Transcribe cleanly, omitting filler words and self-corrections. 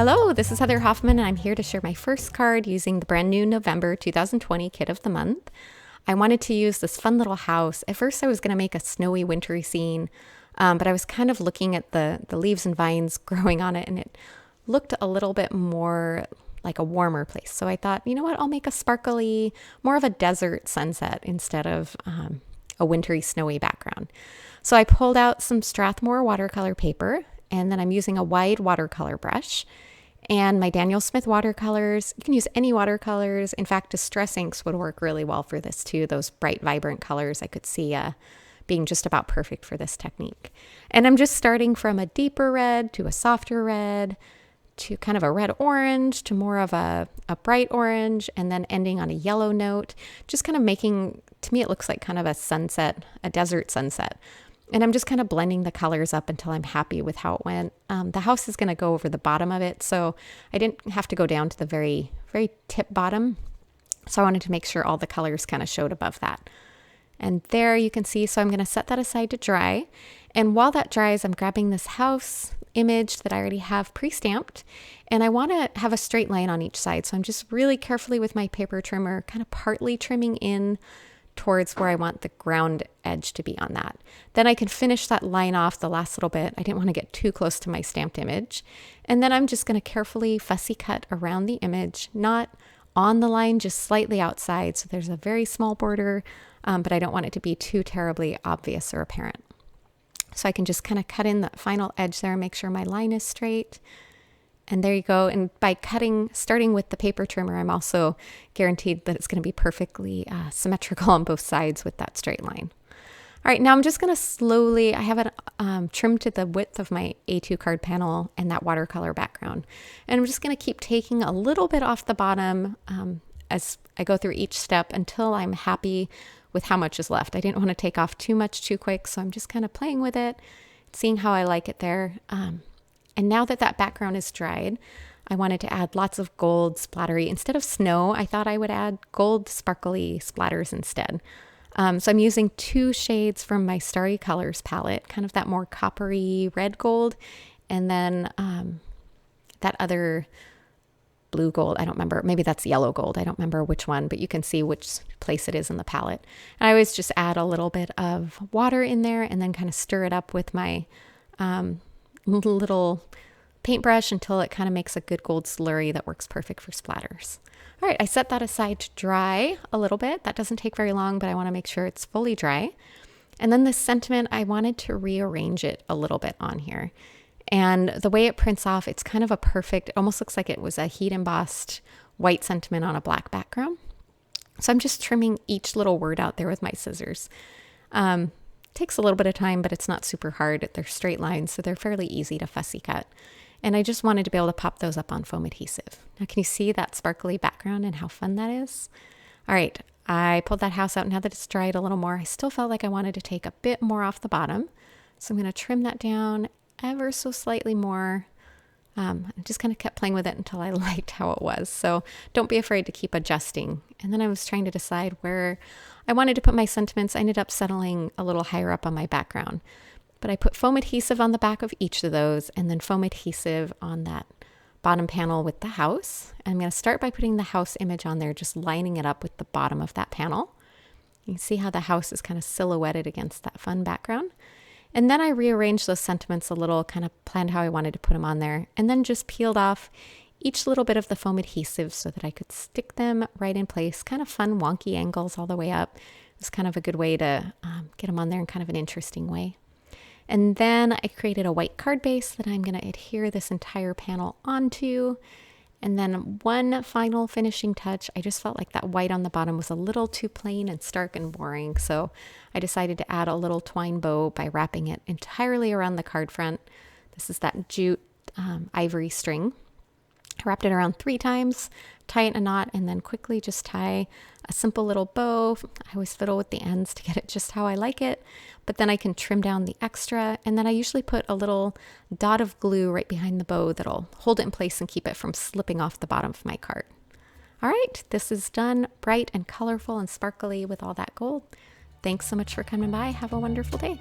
Hello, this is Heather Hoffman, and I'm here to share my first card using the brand new November 2020 Kit of the Month. I wanted to use this fun little house. At first I was going to make a snowy, wintry scene, but I was kind of looking at the leaves and vines growing on it, and it looked a little bit more like a warmer place. So I thought, you know what, I'll make a sparkly, more of a desert sunset instead of a wintry, snowy background. So I pulled out some Strathmore watercolor paper, and then I'm using a wide watercolor brush and my Daniel Smith watercolors. You can use any watercolors. In fact, Distress inks would work really well for this too. Those bright, vibrant colors I could see being just about perfect for this technique. And I'm just starting from a deeper red to a softer red to kind of a red orange to more of a bright orange, and then ending on a yellow note, just kind of making, to me it looks like kind of a sunset, a desert sunset. And I'm just kind of blending the colors up until I'm happy with how it went. The house is going to go over the bottom of it, so I didn't have to go down to the very, very tip bottom. So I wanted to make sure all the colors kind of showed above that. And there you can see, so I'm going to set that aside to dry. And while that dries, I'm grabbing this house image that I already have pre-stamped, and I want to have a straight line on each side. So I'm just really carefully with my paper trimmer, kind of partly trimming in towards where I want the ground edge to be on that. Then I can finish that line off the last little bit. I didn't want to get too close to my stamped image. And then I'm just going to carefully fussy cut around the image, not on the line, just slightly outside. So there's a very small border, but I don't want it to be too terribly obvious or apparent. So I can just kind of cut in the final edge there and make sure my line is straight. And there you go. And by starting with the paper trimmer, I'm also guaranteed that it's going to be perfectly symmetrical on both sides with that straight line. All right, now I'm just going to slowly, I have it trimmed to the width of my A2 card panel and that watercolor background. And I'm just going to keep taking a little bit off the bottom as I go through each step until I'm happy with how much is left. I didn't want to take off too much too quick, so I'm just kind of playing with it, seeing how I like it there. And now that that background is dried, I wanted to add lots of gold splattery. Instead of snow, I thought I would add gold sparkly splatters instead. So I'm using two shades from my Starry Colors palette, kind of that more coppery red gold, and then that other blue gold. I don't remember. Maybe that's yellow gold. I don't remember which one, but you can see which place it is in the palette. And I always just add a little bit of water in there and then kind of stir it up with my little paintbrush until it kind of makes a good gold slurry that works perfect for splatters. All right, I set that aside to dry a little bit. That doesn't take very long, but I want to make sure it's fully dry. And then this sentiment, I wanted to rearrange it a little bit on here. And the way it prints off, it's kind of a perfect, it almost looks like it was a heat embossed white sentiment on a black background. So I'm just trimming each little word out there with my scissors. Takes a little bit of time, but it's not super hard. They're straight lines, so they're fairly easy to fussy cut. And I just wanted to be able to pop those up on foam adhesive. Now, can you see that sparkly background and how fun that is? All right, I pulled that house out. Now that it's dried a little more, I still felt like I wanted to take a bit more off the bottom. So I'm going to trim that down ever so slightly more. I just kind of kept playing with it until I liked how it was. So don't be afraid to keep adjusting. And then I was trying to decide where I wanted to put my sentiments. I ended up settling a little higher up on my background. But I put foam adhesive on the back of each of those and then foam adhesive on that bottom panel with the house. And I'm going to start by putting the house image on there, just lining it up with the bottom of that panel. You can see how the house is kind of silhouetted against that fun background. And then I rearranged those sentiments a little, kind of planned how I wanted to put them on there, and then just peeled off each little bit of the foam adhesive so that I could stick them right in place. Kind of fun, wonky angles all the way up. It was kind of a good way to get them on there in kind of an interesting way. And then I created a white card base that I'm going to adhere this entire panel onto. And then one final finishing touch, I just felt like that white on the bottom was a little too plain and stark and boring. So I decided to add a little twine bow by wrapping it entirely around the card front. This is that jute ivory string. I wrapped it around 3 times, tie it in a knot, and then quickly just tie a simple little bow. I always fiddle with the ends to get it just how I like it, but then I can trim down the extra, and then I usually put a little dot of glue right behind the bow that'll hold it in place and keep it from slipping off the bottom of my card. All right, this is done, bright and colorful and sparkly with all that gold. Thanks so much for coming by. Have a wonderful day.